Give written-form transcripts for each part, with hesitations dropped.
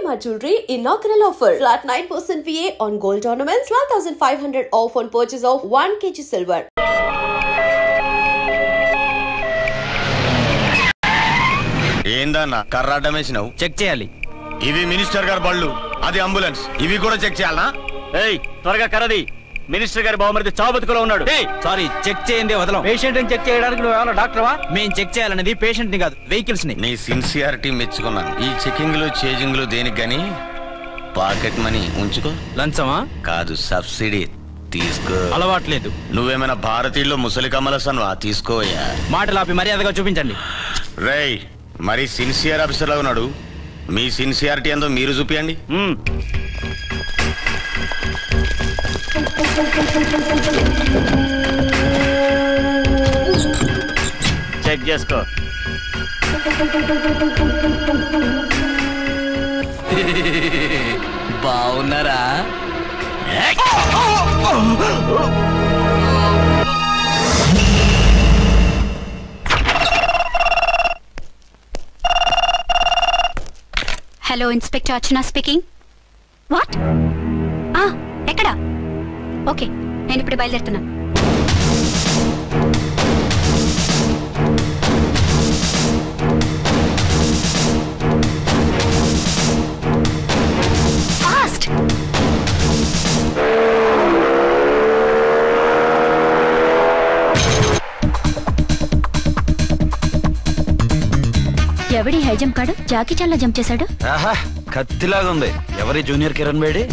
Shalimar Jewelry inaugural offer. Flat 9% VA on gold ornaments, 12,500 off on purchase of 1 kg silver. ఏందన్నా కర్రాటం వేసినావు? Check చేయాలి. ఇవి minister గారి బళ్ళు, అది అంబులెన్స్. ఇవి కూడా చెక్ చేయాలనా? ఏయ్ త్వరగా కరది. మినిస్టర్ గారి బావమరిది చావుబతుకులో ఉన్నాడు. సారీ, చెక్ చేయండి వదలం. పేషెంట్ ని చెక్ చేయడానికి నువ్వు ఏమన్నా డాక్టర్వా? మేము చెక్ చేయాలనేది పేషెంట్ ని కాదు, వెహికల్స్ ని. నీ సిన్సియారిటీ మెచ్చుకున్నాను. ఈ చెకింగ్ లో చేజింగ్ లో దేనికి గానీ పాకెట్ మనీ ఉంచుకో. లంచమా? కాదు, సబ్సిడీ తీసుకో. అలవాట్లేదు. నువ్వేమైనా భారతీయుల్లో ముసలి కమలసన్వా? తీసుకోయా. మాటలాపి మర్యాదగా చూపించండి. రేయ్, మరి సిన్సియర్ ఆఫీసర్ లా ఉన్నాడు. మీ సిన్సియారిటీ ఎంతో మీరు చూపియండి. చెక్ చేసుకో. బాగున్నారా? Hello, inspector Archana speaking. What? ఎక్కడ? ఓకే, నేను ఇప్పుడు బయలుదేరుతున్నాను. ఫాస్ట్! ఎవడి హై జంప్ కాడు జాకీ చాన్ లా జంప్ చేశాడు. కత్తిలాగా ఉంది. ఎవరి జూనియర్ కిరణ్ బేడి?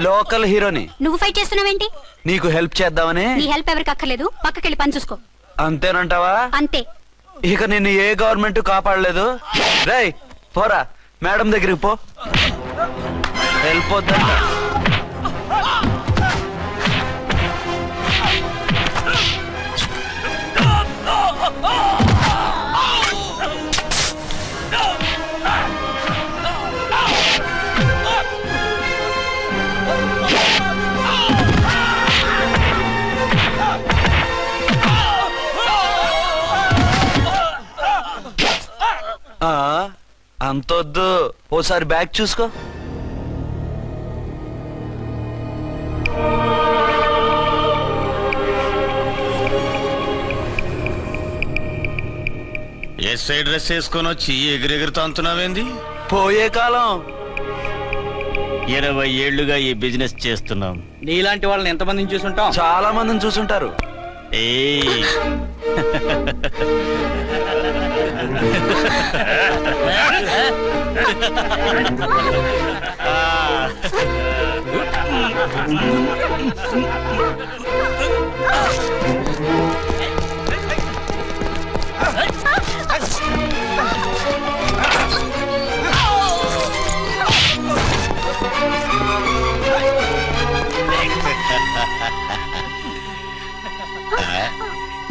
లోకల్ హీరోని. నువ్వు ఫైట్ చేస్తున్నావేంటి? నీకు హెల్ప్ చేద్దామని. నీ హెల్ప్ ఎవరికి అక్కర్లేదు, పక్కకెళ్ళి పని చూసుకో. అంతేనంటావా? అంతే. ఇక నిన్ను ఏ గవర్నమెంట్ కాపాడలేదు. రేయ్ పోరా, మేడం దగ్గరికి పో. హెల్ప్ వద్దా? అంతొద్దు, ఓసారి బ్యాగ్ చూసుకో. ఎస్ఐ డ్రెస్ వేసుకొని వచ్చి ఎగిరెగురుతా అంటున్నావేంది? పోయే కాలం. 20 ఏళ్లుగా ఈ బిజినెస్ చేస్తున్నాం. నీలాంటి వాళ్ళని ఎంతమందిని చూసుంటాం? చాలా మందిని చూసుంటారు.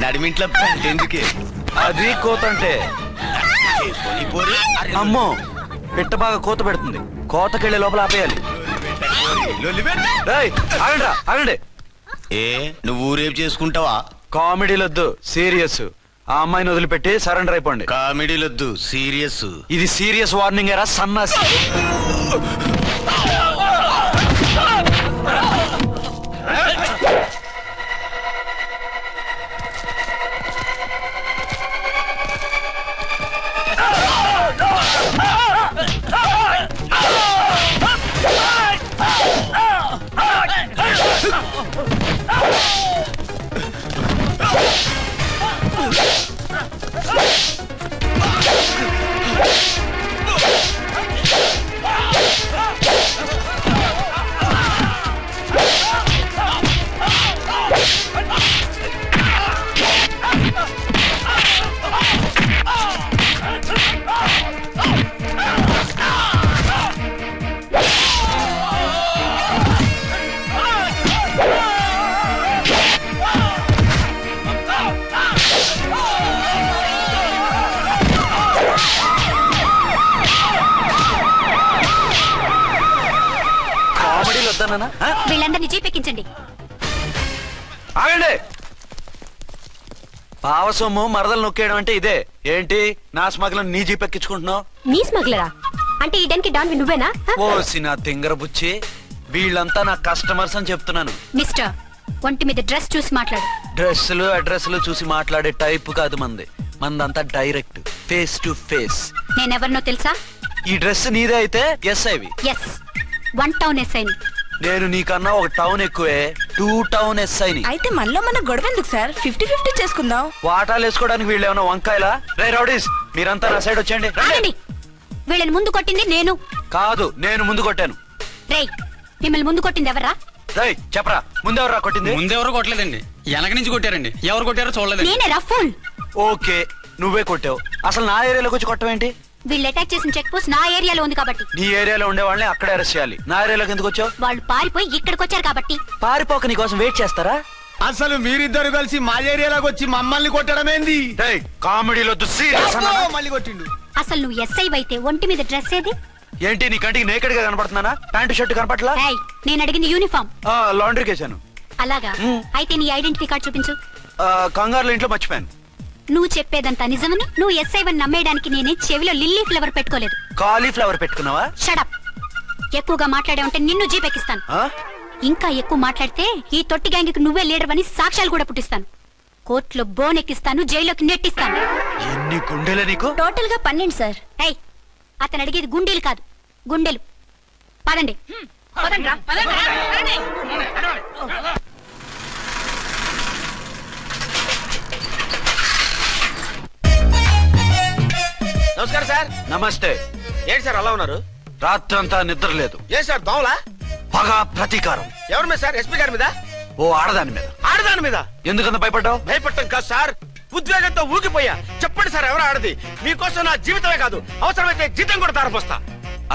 నడిమింట్లో ఎందుకే? అది కోతంటే. అమ్మో, పిట్ట బాగా కోత పెడుతుంది. కోతకెళ్ళే లోపల ఆపేయాలి. ఆగండి. ఏ నువ్వు ఊరేపు చేసుకుంటావా? కామెడీలొద్దు, సీరియస్. ఆ అమ్మాయిని వదిలిపెట్టి సరెండర్ అయిపోండి. కామెడీలొద్దు, సీరియస్. ఇది సీరియస్ వార్నింగ్ ఎరా సన్నాసి. చెప్తానా? వీళ్ళందరినీ జీప్ ఎక్కించండి. ఆగండి. పావసొమ్ము మరదలు నొక్కేయడం అంటే ఇదే. ఏంటి నా స్మగ్లర్ నీ జీప్ ఎక్కించుకుంటున్నావు? నీ స్మగ్లరా? అంటే ఈ డన్కి డాన్ నువ్వేనా? ఓసి నా తింగర బుచ్చి, వీళ్ళంతా నా కస్టమర్స్ అని చెప్తున్నాను. మిస్టర్, ఒంటి మీద డ్రెస్ చూసి మాట్లాడు. డ్రెస్సులు అడ్రస్లు చూసి మాట్లాడే టైప్ కాదు మందంతా డైరెక్ట్, ఫేస్ టు ఫేస్. నేనెవరినో తెలుసా? ఈ డ్రెస్ నీదే అయితే ఎస్ఐవి. ఎస్, 1 టౌన్ ఎస్ఐని. నేను నీకన్నా ఒక టౌన్ ఎక్కువే, 2 టౌన్ ఎస్ఐని. అయితే మనలో మన గొడవ ఎందుకు సార్? 50-50 చేసుకుందాం. వాటాలు వేసుకోవడానికి వీళ్ళు ఏమైనా వంకాయలా? రే రౌడీస్, మీరంతా నా సైడ్ వచ్చేయండి. వీళ్ళని ముందు కొట్టింది నేను కాదు, నేను ముందు కొట్టాను. రేయ్, మిమ్మల్ని ముందు కొట్టింది ఎవరా? రేయ్ చెప్పరా, ముందెవరా కొట్టింది? ముందెవరు కొట్టలేదండి, వెనక నుంచి కొట్టారండి. ఎవరు కొట్టారో చూడలేదు. నేనే రఫూల్. ఓకే, నువ్వే కొట్టావు. అసలు నా ఏరియాలోకి వచ్చి కొట్టవేంటి? వీళ్ళు అటాక్ చేసిన చెక్ పోస్ట్ నా ఏరియాలో ఉంది కాబట్టి. నీ ఏరియాలో ఉండే వాళ్ళని అక్కడే అరెస్ట్ చేయాలి. నా ఏరియాలోకి ఎందుకు వచ్చావు? వాళ్ళు పారిపోయి ఇక్కడికి వచ్చారు కాబట్టి. పారిపోక నీ కోసం వెయిట్ చేస్తారా? అసలు మీరిద్దరు కలిసి మా ఏరియాలోకి వచ్చి మమ్మల్ని కొట్టడమేంది? కామెడీలో మళ్ళీ కొట్టిండు. అసలు నువ్వు ఎస్ఐ అయితే ఒంటి మీద డ్రెస్ ఏది? ఏంటి నీ కంటికి నేకెడ్ గా కనపడుతున్నానా? Pant shirt కనపట్లా? నేను అడిగింది యూనిఫామ్. లాండ్రీకి వేసాను. అలాగా? అయితే నీ ఐడెంటిటీ కార్డ్ చూపించు. కంగారులో ఇంట్లో మర్చిపోయాను. నువ్వు చెప్పేదంతా నిజమని నువ్వు ఎస్ఐ వని నమ్మేయడానికి నేనే చెవిలో లిల్లీ ఫ్లవర్ పెట్టుకోలేదు. కాలీఫ్లవర్ పెట్టుకున్నావా? షడప్. ఎక్కువగా మాట్లాడే ఉంటే నిన్ను జీపెక్కిస్తాను. ఇంకా ఎక్కువ మాట్లాడితే ఈ తొట్టి గ్యాంగ్కి నువ్వే లీడర్ అని సాక్ష్యాలు కూడా పుట్టిస్తాను. కోర్టులో బోన్ ఎక్కిస్తాను, జైల్లోకి నెట్టిస్తాను. ఎన్ని గుండెలు నీకు? టోటల్ గా 12 సార్. అతను అడిగేది గుండెలు కాదు, గుండెలు. పదండి. నమస్కారం సార్. నమస్తే. ఏంటి సార్ అలా ఉన్నారు? రాత్రంతా నిద్ర లేదు. ఏ సార్ దోమలా? పగ ప్రతీకారం. ఎవరి మీద సార్? ఎస్పీ గారి మీద? ఓ ఆడదాని మీద. ఆడదాని మీద? ఎందుకంత భయపడ్డావు? భయపడటం కాదు సార్, ఉద్వేగంతో ఊగిపోయా. చెప్పండి సార్, ఎవరు ఆడది? మీకోసం నా జీవితమే కాదు, అవసరమైతే జీతం కూడా తారపోస్తా.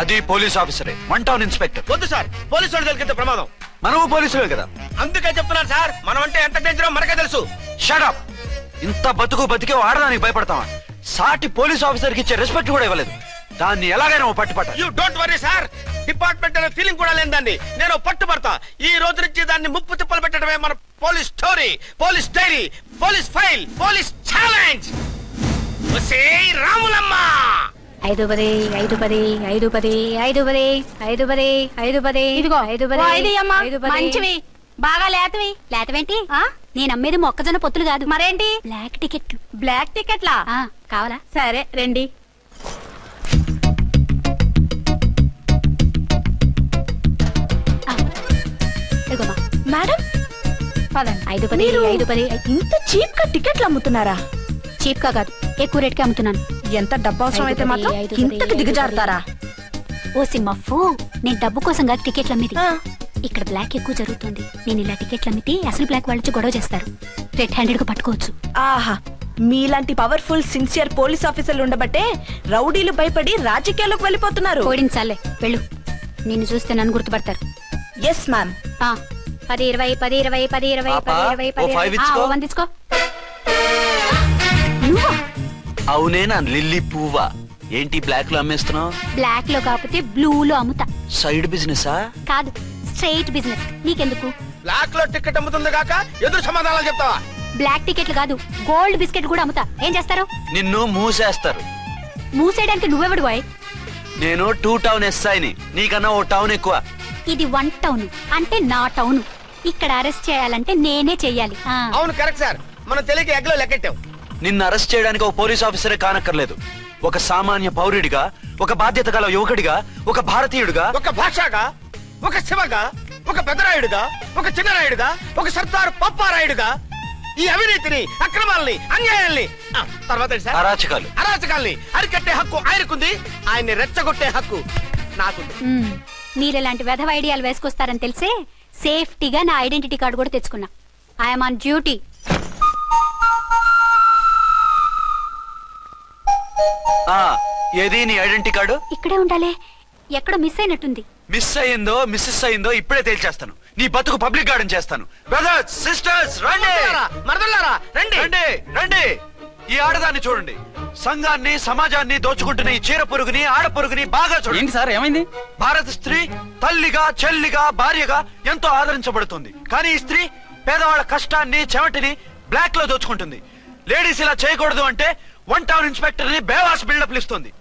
అది పోలీస్ ఆఫీసరే, 1 టౌన్ ఇన్స్పెక్టర్. వద్దు సార్, పోలీసు వాళ్ళు తెలికితే ప్రమాదం. మనము పోలీసులే కదా. అందుకే చెప్తున్నాను సార్, మనం అంటే ఎంత డేంజరో మనకే తెలుసు. Shut up. ఇంత బతికే ఆడదానికి భయపడతావా? సాటి పోలీస్ ఆఫీసర్ కి ఇచ్చే రెస్పెక్ట్ కూడా ఇవ్వలేదు. దాన్ని ఎలాగైనా పట్టుపట్ట. You don't worry sir, department అనే ఫీలింగ్ కూడా లేని దాన్ని నేను పట్టుపడతా. ఈ రోజు నుంచి దాన్ని ముప్పు తిప్పలు పెట్టడమే మన police story, police diary, police file, police challenge. Ramulamma 5 10 5 10 5 10 5 10 5 10 5 10 ఇదిగో 5 10 మంచివి, బాగా లేతవి. లేతవేంటి? నేను అమ్మేది మొక్కజొన్న పొత్తులు కాదు. మరేంటి? బ్లాక్ టికెట్లు. బ్లాక్ టికెట్లా? కావాలా? సరే రండి. మేడం 5 10 5 10. ఇంత చీప్ గా టికెట్లు అమ్ముతున్నారా? చీప్ గా కాదు, ఎక్కువ రేట్ కి అమ్ముతున్నాను. ఎంత డబ్బు అవసరం అయితే మాత్రం ఇంతకు దిగజారుతారా? ఓ సిమ్మఫు, నేను డబ్బు కోసం కాదు టికెట్లు అమ్మేది. ఇక్కడ బ్లాక్ ఎక్కువ జరుగుతుంది. నేను ఇలా టికెట్లు అమ్మితే అసలు బ్లాక్ వాళ్ళు గొడవ చేస్తారు, రెడ్ హ్యాండెడ్ గా పట్టుకోవచ్చు. ఆహా, మీలాంటి పవర్ఫుల్ సిన్సియర్ పోలీస్ ఆఫీసర్లు ఉండబట్టే రౌడీలు భయపడి రాజకీయాల్లోకి వెళ్ళిపోతున్నారు. ఓడించాలే, వెళ్ళు. నిన్ను చూస్తే నన్ను గుర్తుపడతారు. Yes ma'am. 10 20 10 20 10 20 10 20 వందించుకో. అవునే నా లిల్లీ పువ్వా. ఏంటి బ్లాక్ లో అమ్మేస్తున్నావు? బ్లాక్ లో కాకపోతే బ్లూ లో అమ్ముతా. సైడ్ బిజినెస్ కాదు, స్ట్రైట్ బిజినెస్. నీకెందుకు? బ్లాక్ లో టికెట్ అమ్ముతుంది కాక ఎదురు సమాధానాలు చెప్తావా? బ్లాక్ టికెట్లు కాదు, గోల్డ్ బిస్కెట్ కూడా అమ్ముతా. ఏం చేస్తారు? నిన్ను మూసేస్తారు. మూసేయడానికి నువ్వెవడు బాయ్? నేను 2 టౌన్ ఎస్ఐని, నీకన్నా ఓ టౌన్ ఎక్కువ. ఇది 1 టౌన్ అంటే నా టౌన్. ఇక్కడ అరెస్ట్ చేయాలంటే నేనే చెయ్యాలి. అవును కరెక్ట్ సార్, మనం తెలియక ఎగ్లో లెక్కెట్టాం. నిన్ను అరెస్ట్ చేయడానికి ఒక పోలీస్ ఆఫీసరే కానక్కర్లేదు. ఒక సామాన్య పౌరుడిగా, ఒక బాధ్యత గల యువకుడిగా, ఒక భారతీయుడిగా, ఒక భాషగా, ఒక శివగా, ఒక పెద్దరాయుడుగా, ఒక చిన్నరాయుడుగా, ఒక సర్దార్ పప్పారాయుడుగా ఈ అవినీతిని, అక్రమాలని, అన్యాయాల్ని, తర్వాత అరాచకాల్ని అరికట్టే హక్కు ఆయనకుంది. ఆయన్ని రెచ్చగొట్టే హక్కు నాకుంది. మీరు ఇలాంటి వెధవ ఐడియాలు వేసుకొస్తారని తెలిసే సేఫ్టీగా నా ఐడెంటిటీ కార్డు కూడా తెచ్చుకున్నా. I'm on duty. ఏది నీ ఐడెంటిటీ కార్డు? ఇక్కడే ఉండాలి, ఎక్కడో మిస్ అయినట్టుంది. మిస్ అయిందో మిస్సెస్ అయిందో ఇప్పుడే తేల్చేస్తాను. నీ బతుకు పబ్లిక్ గార్డెన్ చేస్తాను. బ్రదర్స్ సిస్టర్స్ రండి, మరదలారా రండి రండి రండి. ఈ ఆడదాన్ని చూడండి, సంఘాన్ని సమాజాన్ని దోచుకుంటున్న ఈ చీర పురుగుని ఆడ పురుగుని బాగా చూడండి. సార్ ఏమైంది? భారత స్త్రీ తల్లిగా చెల్లిగా భార్యగా ఎంతో ఆదరించబడుతుంది. కానీ ఈ స్త్రీ పేదవాళ్ళ కష్టాన్ని చెమటిని బ్లాక్ లో దోచుకుంటుంది. లేడీస్ ఇలా చేయకూడదు అంటే 1 టౌన్ ఇన్స్పెక్టర్ ని బేవాస్ బిల్డప్ ఇస్తుంది.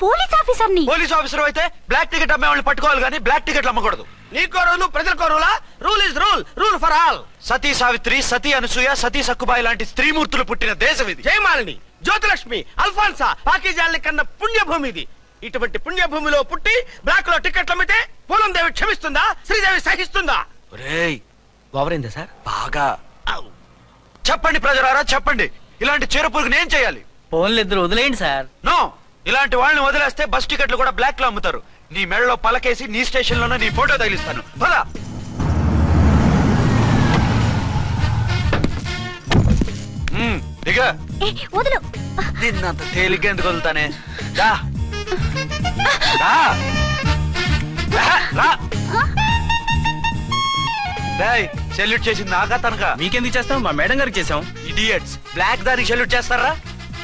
పోలీస్ ఆఫీసర్ పోలీస్ ఆఫీసర్ అయితే బ్లాక్ టికెట్ అమ్మే వాళ్ళని పట్టుకోవాలి కానీ బ్లాక్ టికెట్లు అమ్మకూడదు. నీకో రూలు ప్రజలకో రూలా? Rule is rule, rule for all. Sati Savitri, Sati Anasuya, Sati Sakkubai లాంటి స్త్రీమూర్తులు పుట్టిన దేశం ఇది. జయమాలిని, జ్యోతిలక్ష్మి, అల్ఫాన్సా, పాకిజాల్ని కన్న పుణ్యభూమి ఇది. ఇటువంటి పుణ్యభూమిలో పుట్టి బ్లాక్ లో టికెట్లు అమ్మితే పూలం దేవి క్షమిస్తుందా? శ్రీదేవి సహిస్తుందా? ఓవరైందా సార్? బాగా చెప్పండి ప్రజలారా, చెప్పండి. ఇలాంటి చీర పురుగుని ఏం చేయాలి? ఫోన్లు ఇద్దరు వదిలేయండి సార్. నో, ఇలాంటి వాళ్ళని వదిలేస్తే బస్ టికెట్లు కూడా బ్లాక్ లో అమ్ముతారు. నీ మెడలో పలకేసి నీ స్టేషన్ లోనే నీ ఫోటో తగిలిస్తాను. పదా. దిగా. నిన్నంత తేలిగ్గా ఎందుకు వదులుతానే? సెల్యూట్ చేసింది నాకా తనకా? మీకెందుకు చేస్తాం? మా మేడం గారికి చేసాం. ఇడియట్స్, బ్లాక్ దానికి సెల్యూట్ చేస్తారా?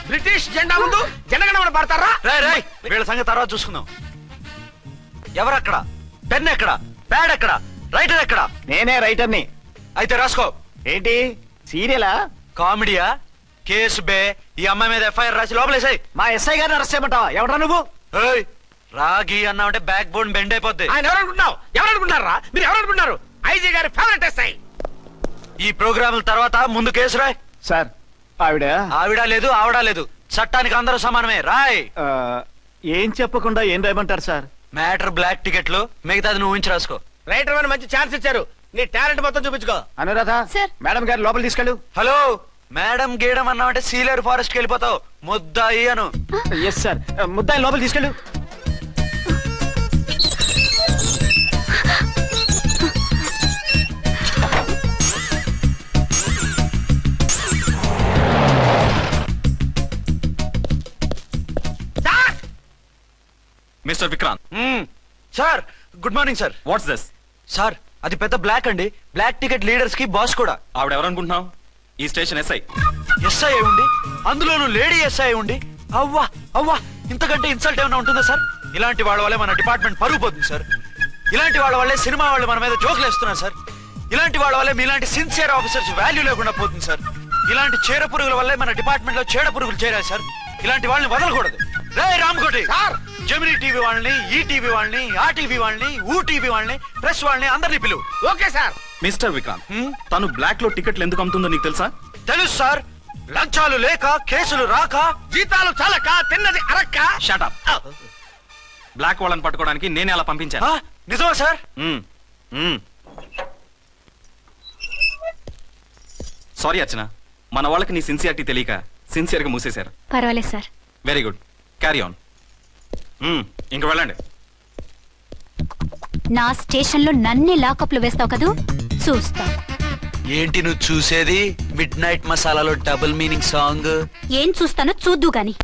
బ్రిటిష్ జెండా ముందు జనగణమన పడతారా? రాయ్ వీళ్ళ సంగతి తర్వాత చూసుకుందాం. ఎవరక్కడ? పెన్ ఎక్కడ? ప్యాడ్ ఎక్కడ? రైటర్ ఎక్కడ? నేనే రైటర్ని. అయితే రాసుకో. ఏంటి సీరియలా? కామెడీయా? కేసు బే. ఈ అమ్మాయి మీద ఎఫ్ఐఆర్ రాసి లోపలేసాయి. మా ఎస్ఐ గారిని అరెస్ట్ చేయమంటావా? ఎవరా నువ్వు? రాగి అన్నావంటే బ్యాక్ బోన్ బెండ్ అయిపోద్ది. ఆయన ఎవరనుకుంటున్నావు? ఎవరనుకుంటున్నారా మీరు? ఎవరనుకుంటున్నారు? ఐజీ గారి ఫేవరెట్ ఎస్ఐ. ఈ ప్రోగ్రాముల తర్వాత ముందు కేసు రాయ్. సార్ ఆవిడ లేదు ఆవిడ లేదు, చట్టానికి అందరూ సమానమే. రాయ్. ఏం చెప్పకుండా ఏం రాయమంటారు సార్? మ్యాటర్ బ్లాక్ టికెట్లు, మిగతాది నువ్వు ఊహించి రాసుకో. రైటర్ అని మంచి ఛాన్స్ ఇచ్చారు, నీ టాలెంట్ మొత్తం చూపించుకో. అనురాధ, మేడం గారు లోపల తీసుకెళ్ళు. హలో, మేడం గీయడం అన్నావంటే సీలేరు ఫారెస్ట్ కి వెళ్ళిపోతావు. ముద్దాయి అను. ఎస్ సార్, ముద్దాయి లోపల తీసుకెళ్ళు. Mister Vikrant. Sir, good morning sir. What's this? Sir, అది పెద్ద బ్లాక్ అండి. బ్లాక్ టికెట్ లీడర్స్ కి బాస్ కూడా. ఆవిడ ఎవరనుకుంటున్నావు? ఈ స్టేషన్ ఎస్ఐ. ఎస్ఐ ఉండి, అందులోనూ లేడీ ఎస్ఐ ఉండి, అవ్వా అవ్వా, ఇంతకంటే ఇన్సల్ట్ ఏమైనా ఉంటుందా సార్? ఇలాంటి వాళ్ళ వల్లే మన డిపార్ట్మెంట్ పరుగు పోతుంది సార్. ఇలాంటి వాళ్ళ వల్లే సినిమా వాళ్ళు మన మీద జోకులు వేస్తున్నారు సార్. ఇలాంటి వాళ్ళ వల్లే మీలాంటి సిన్సియర్ ఆఫీసర్స్ వాల్యూ లేకుండా పోతుంది సార్. ఇలాంటి చీర పురుగుల వల్లే మన డిపార్ట్మెంట్ లో చీడ పురుగులు చేరాయి సార్. ఇలాంటి వాళ్ళని వదలకూడదు. రే రామకోటి సార్, జమినీ టీవీ వాళ్ళని, ఈ టీవీ వాళ్ళని, ఆ టీవీ వాళ్ళని, ఊ టీవీ వాళ్ళని, ప్రెస్ వాళ్ళని అందరినీ పిలువు. Okay sir. మిస్టర్ విక్రాంత్, తను బ్లాక్ లో టికెట్లు ఎందుకు అమ్ముతుందో నీకు తెలుసా? తెలుసు సార్. లంచాలు లేక, కేసులు రాక, జీతాలు చాలక, తిన్నది అరక్క. Shut up. బ్లాక్ వాళ్ళని పట్టుకోవడానికి నేనే అలా పంపించాను. నిజమా సార్? సారీ అర్చన, మన వాళ్ళకి నీ సిన్సియారిటీ తెలియక సిన్సియర్ గా మూసేశారు. పర్వాలేదు sir. Very good, carry on. ఇంక వెళ్ళండి. నా స్టేషన్ లో నన్నే లాకప్ లో వేస్తావు కదూ, చూస్తా. ఏంటి నువ్వు చూసేది? మిడ్ నైట్ మసాలాలో డబుల్ మీనింగ్ సాంగ్. ఏం చూస్తానో చూద్దు గాని.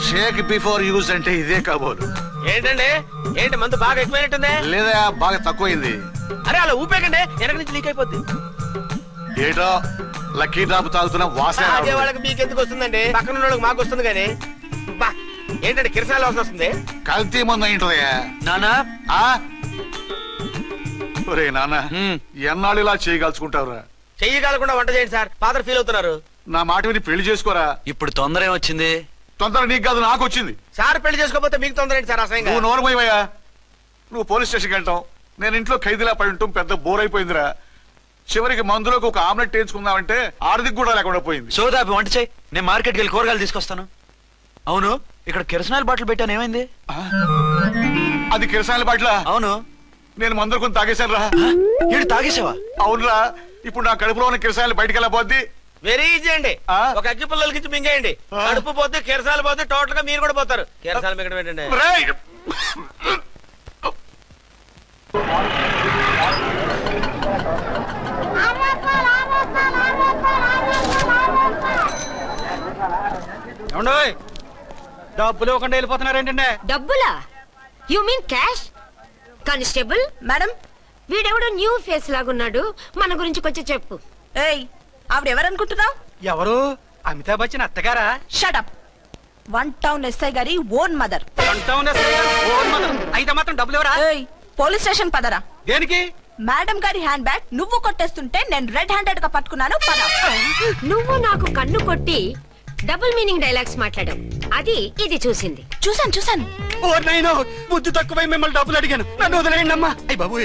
షేక్ బిఫోర్ యూజ్ అంటే ఇదే కాబోలు. ఏంటండి, ఏంటి మందు బాగా ఎక్కువైనట్టుంది? లేదా బాగా తక్కువైంది. అరే అలా ఊపేకండి, వెనక నుంచి లీక్ అయిపోద్ది. ఏటో లక్కీ డ్రాప్ తాగుతున్న వాసన. అదే వాళ్ళకి మీకెందుకు వస్తుందండి, పక్కన వాళ్ళకి మాకు వస్తుంది. కానీ ఏంటంటే కిరసనాల వాసన వస్తుంది. కల్తీ మందు అయింటదయ్యా. నానా, ఒరే నాన్న, ఎన్నాళ్ళు ఇలా చేయగలుచుకుంటావురా? చెయ్యగలకుండా వంట చేయండి సార్, ఫాదర్ ఫీల్ అవుతున్నారు. నా మాట విని పెళ్లి చేసుకోరా. ఇప్పుడు తొందర ఏమొచ్చింది? తొందర నీకు కాదు, నాకు వచ్చింది. సార్ పెళ్లి చేసుకోకపోతే మీకు తొందర ఏంటి సార్? అసలు నువ్వు నోరు పోయివయ్యా. నువ్వు పోలీస్ స్టేషన్కి వెళ్తావు, నేను ఇంట్లో ఖైదీలా పడి ఉంటాం. పెద్ద బోర్ అయిపోయిందిరా. చివరికి మందులోకి ఒక ఆమ్లెట్ వేయించుకుందామంటే ఆర్థిక కూడా లేకుండా పోయింది. సోదాపి వంట చేయి, నేను మార్కెట్కి వెళ్ళి కూరగాయలు తీసుకొస్తాను. అవును, ఇక్కడ కిరసనాయిల్ బాటిల్ పెట్టాను, ఏమైంది? అది కిరసనాయిల్ బాటిలా? అవును. నేను మందులు కొని తాగేశాను రా. ఏంటి తాగేసావా? అవునురా. ఇప్పుడు నా కడుపులో ఉన్న కిరసనాయిల్ బయటికి వెళ్ళబోద్ది. వెరీ ఈజీ అండి. ఒక అగ్గి పుల్లలకి ఇచ్చి మింగేయండి. కడుపు పోతే కిరసాలు పోతే టోటల్ గా మీరు కూడా పోతారు. కిరసాలు మింగడం ఏంటండి? డబ్బులు ఇవ్వకుండా వెళ్ళిపోతున్నారు ఏంటంటే? డబ్బులా? You mean cash? Constable madam, వీడెవడో న్యూ ఫేస్ లాగున్నాడు, మన గురించి కొంచెం చెప్పు. ఏయ్, ఆవిడెవరనుకుంటున్నావు? ఎవరు? అమితాబ్ బచ్చన్ అత్తగారా? షటప్. 1 టౌన్ ఎస్ఐ గారి ఓన్ మదర్. అయితే మాత్రం డబ్బులు ఎవరా? పోలీస్ స్టేషన్ పదరా. దేనికి? మేడం గారి హ్యాండ్ బ్యాగ్ నువ్వు కొట్టేస్తుంటే నేను రెడ్ హ్యాండెడ్ గా పట్టుకున్నాను. పద. నువ్వు నాకు కన్ను కొట్టి డబుల్ మీనింగ్ డైలాగ్స్ మాట్లాడావు, అది ఇది చూసింది. చూసాను. ఓ నైనో, బుద్ధి తక్కువై మిమ్మల్ని డబ్బులు అడిగాను, నన్ను వదిలేయండి అమ్మా. అయ్య బాబు.